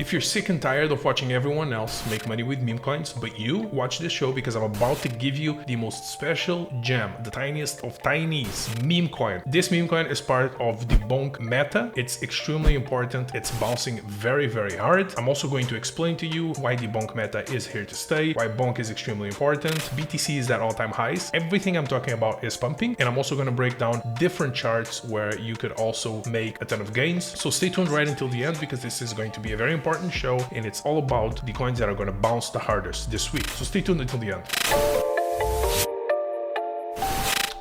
If you're sick and tired of watching everyone else make money with meme coins, but you watch this show because I'm about to give you the most special gem, the tiniest of tinies, meme coin. This meme coin is part of the Bonk meta. It's extremely important. It's bouncing very, very hard. I'm also going to explain to you why the Bonk meta is here to stay, why Bonk is extremely important. BTC is at all-time highs. Everything I'm talking about is pumping, and I'm also going to break down different charts where you could also make a ton of gains. So stay tuned right until the end because this is going to be a very important show, and it's all about the coins that are going to bounce the hardest this week. So stay tuned until the end.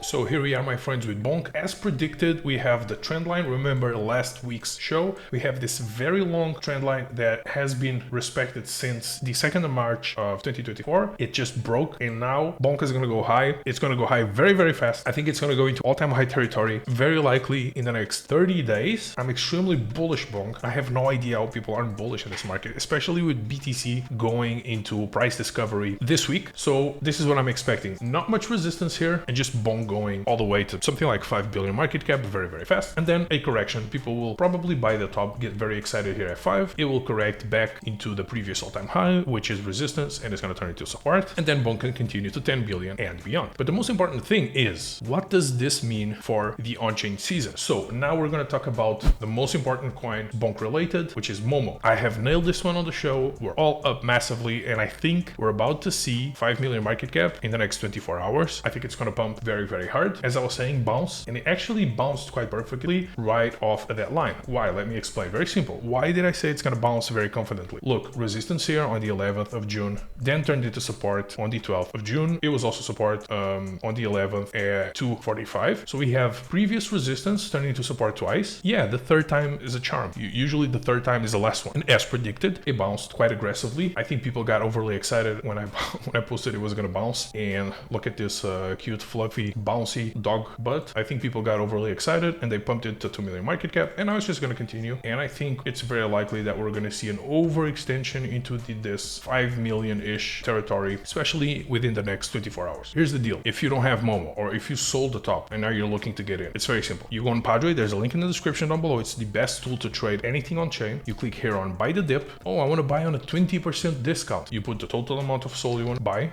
So here we are, my friends, with Bonk. As predicted, we have the trend line. Remember last week's show, we have this very long trend line that has been respected since the 2nd of March of 2024. It just broke, and now Bonk is going to go high. It's going to go high very, very fast. I think it's going to go into all-time high territory very likely in the next 30 days. I'm extremely bullish Bonk. I have no idea how people aren't bullish in this market, especially with BTC going into price discovery this week. So this is what I'm expecting. Not much resistance here, and just Bonk going all the way to something like 5 billion market cap very, very fast. And then a correction. People will probably buy the top, get very excited here at 5. It will correct back into the previous all-time high, which is resistance, and it's going to turn into support. And then Bonk can continue to 10 billion and beyond. But the most important thing is, what does this mean for the on-chain season? So now we're going to talk about the most important coin Bonk related, which is MOMO. I have nailed this one on the show. We're all up massively, and I think we're about to see 5 million market cap in the next 24 hours. I think it's going to pump very, very hard. As I was saying, bounce, and it actually bounced quite perfectly right off of that line. Why? Let me explain. Very simple. Why did I say it's going to bounce very confidently? Look, resistance here on the 11th of June, then turned into support on the 12th of June. It was also support on the 11th at 245. So we have previous resistance turning into support twice. Yeah, the third time is a charm. Usually the third time is the last one. And as predicted, it bounced quite aggressively. I think people got overly excited when I posted it was going to bounce. And look at this cute, fluffy, bouncy dog butt. I think people got overly excited and they pumped it to 2 million market cap, and now it's just going to continue. And I think it's very likely that we're going to see an overextension into this 5 million-ish territory, especially within the next 24 hours. Here's the deal. If you don't have MOMO, or if you sold the top and now you're looking to get in, it's very simple. You go on Padre, there's a link in the description down below. It's the best tool to trade anything on chain. You click here on buy the dip. Oh, I want to buy on a 20% discount. You put the total amount of SOL you want to buy.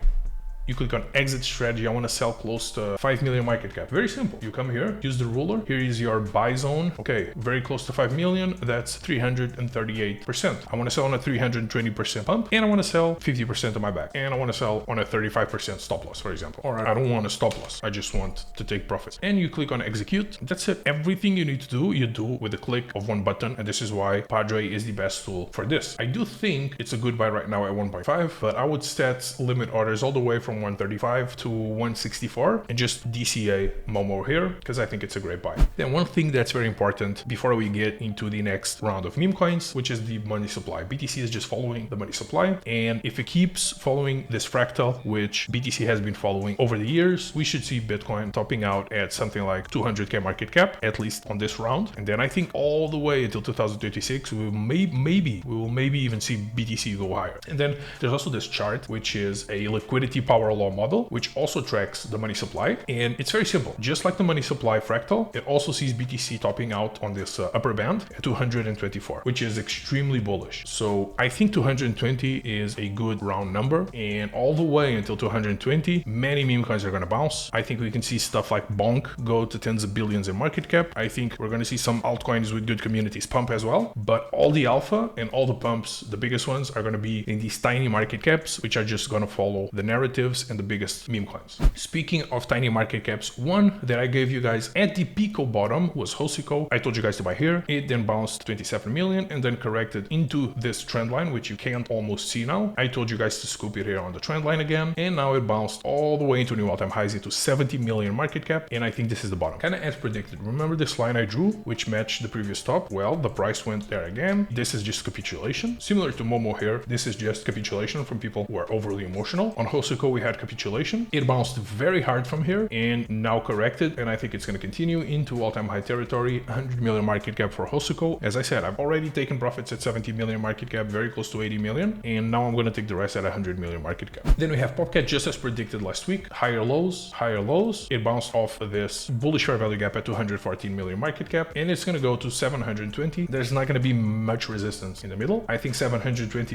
You click on exit strategy. I want to sell close to 5 million market cap. Very simple. You come here, use the ruler. Here is your buy zone. Okay, very close to 5 million. That's 338%. I want to sell on a 320% pump, and I want to sell 50% of my back. And I want to sell on a 35% stop loss, for example. Or I don't want a stop loss. I just want to take profits. And you click on execute. That's it. Everything you need to do, you do with a click of one button. And this is why Padre is the best tool for this. I do think it's a good buy right now at 1.5, but I would set limit orders all the way from 135 to 164 and just DCA MOMO here because I think it's a great buy. Then one thing that's very important before we get into the next round of meme coins, which is the money supply. BTC is just following the money supply, and if it keeps following this fractal, which BTC has been following over the years, we should see Bitcoin topping out at something like 200k market cap, at least on this round. And then I think all the way until 2026, we will maybe even see BTC go higher. And then there's also this chart, which is a liquidity power law model, which also tracks the money supply. And it's very simple. Just like the money supply fractal, it also sees BTC topping out on this upper band at 224, which is extremely bullish. So I think 220 is a good round number, and all the way until 220, many meme coins are going to bounce. I think we can see stuff like Bonk go to tens of billions in market cap. I think we're going to see some altcoins with good communities pump as well, but all the alpha and all the pumps, the biggest ones, are going to be in these tiny market caps, which are just going to follow the narrative and the biggest meme coins. Speaking of tiny market caps, one that I gave you guys at the Pico bottom was Hosico. I told you guys to buy here. It then bounced 27 million and then corrected into this trend line, which you can't almost see now. I told you guys to scoop it here on the trend line again, and now it bounced all the way into new all-time highs into 70 million market cap, and I think this is the bottom. Kind of as predicted. Remember this line I drew, which matched the previous top? Well, the price went there again. This is just capitulation. Similar to MOMO here, this is just capitulation from people who are overly emotional. On Hosico, we we had capitulation. It bounced very hard from here and now corrected, and I think it's going to continue into all-time high territory. 100 million market cap for Hosoku. As I said, I've already taken profits at 70 million market cap, very close to 80 million, and now I'm going to take the rest at 100 million market cap. Then we have Popcat, just as predicted last week. Higher lows, higher lows. It bounced off this bullish fair value gap at 214 million market cap, and it's going to go to 720. There's not going to be much resistance in the middle. I think 720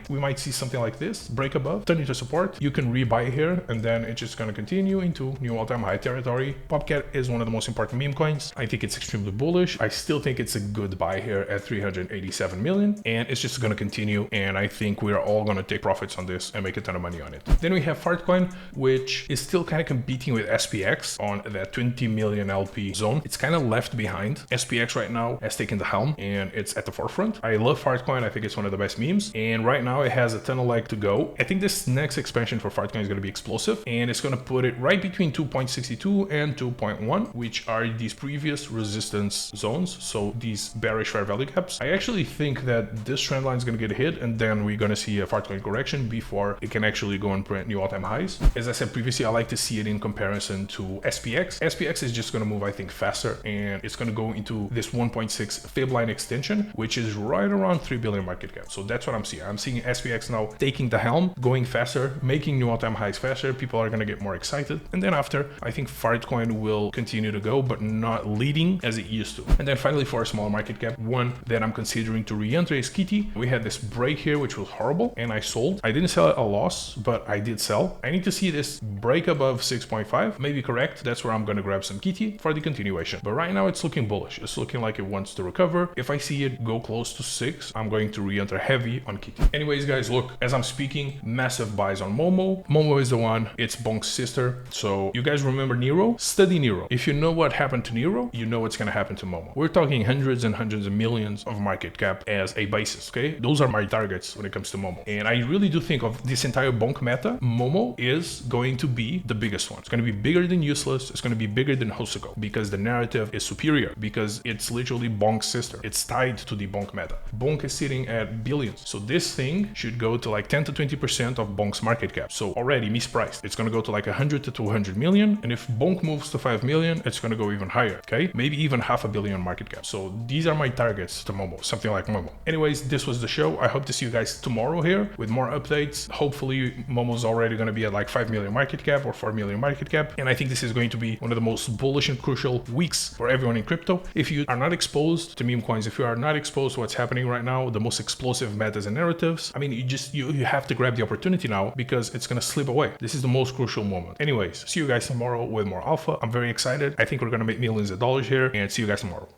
we might see something like this, break above, turn into support. You can rebuy here, and then it's just going to continue into new all-time high territory. Popcat is one of the most important meme coins. I think it's extremely bullish. I still think it's a good buy here at 387 million, and it's just going to continue, and I think we're all going to take profits on this and make a ton of money on it. Then we have Fartcoin, which is still kind of competing with SPX on that 20 million LP zone. It's kind of left behind. SPX right now has taken the helm, and it's at the forefront. I love Fartcoin. I think it's one of the best memes, and right now it has a ton of leg to go. I think this next expansion for Fartcoin is going to be explosive, and it's going to put it right between 2.62 and 2.1, which are these previous resistance zones, so these bearish fair value gaps. I actually think that this trend line is going to get hit, and then we're going to see a Fartcoin correction before it can actually go and print new all-time highs. As I said previously, I like to see it in comparison to SPX. SPX is just going to move, I think, faster, and it's going to go into this 1.6 fib line extension, which is right around 3 billion market cap. So that's what I'm seeing. I'm seeing SPX now taking the helm, going faster, making new all-time highs faster. People are going to get more excited. And then after, I think Fartcoin will continue to go, but not leading as it used to. And then finally, for a small market cap, one that I'm considering to re-enter is Kitty. We had this break here, which was horrible, and I sold. I didn't sell at a loss, but I did sell. I need to see this break above 6.5, maybe correct. That's where I'm going to grab some Kitty for the continuation. But right now it's looking bullish. It's looking like it wants to recover. If I see it go close to 6, I'm going to re-enter heavy on Kitty. Anyways, guys, look, as I'm speaking, massive buys on MOMO. MOMO is the one. It's Bonk's sister. So you guys remember Nero? Study Nero. If you know what happened to Nero, you know what's going to happen to MOMO. We're talking hundreds and hundreds of millions of market cap as a basis, okay? Those are my targets when it comes to MOMO. And I really do think of this entire Bonk meta, MOMO is going to be the biggest one. It's going to be bigger than Useless. It's going to be bigger than Hosoku because the narrative is superior, because it's literally Bonk's sister. It's tied to the Bonk meta. Bonk is sitting at billions. So this thing should go to like 10 to 20% of Bonk's market cap. So already mispriced. It's going to go to like 100 to 200 million. And if Bonk moves to 5 million, it's going to go even higher. Okay. Maybe even $500 million market cap. So these are my targets to MOMO, something like MOMO. Anyways, this was the show. I hope to see you guys tomorrow here with more updates. Hopefully MOMO's already going to be at like 5 million market cap or 4 million market cap. And I think this is going to be one of the most bullish and crucial weeks for everyone in crypto. If you are not exposed to meme coins, if you are not exposed to what's happening right now, the most explosive metas and narratives, I mean, you have to grab the opportunity now because it's going to slip away. This is the most crucial moment. Anyways, see you guys tomorrow with more alpha. I'm very excited. I think we're going to make millions of dollars here, and see you guys tomorrow.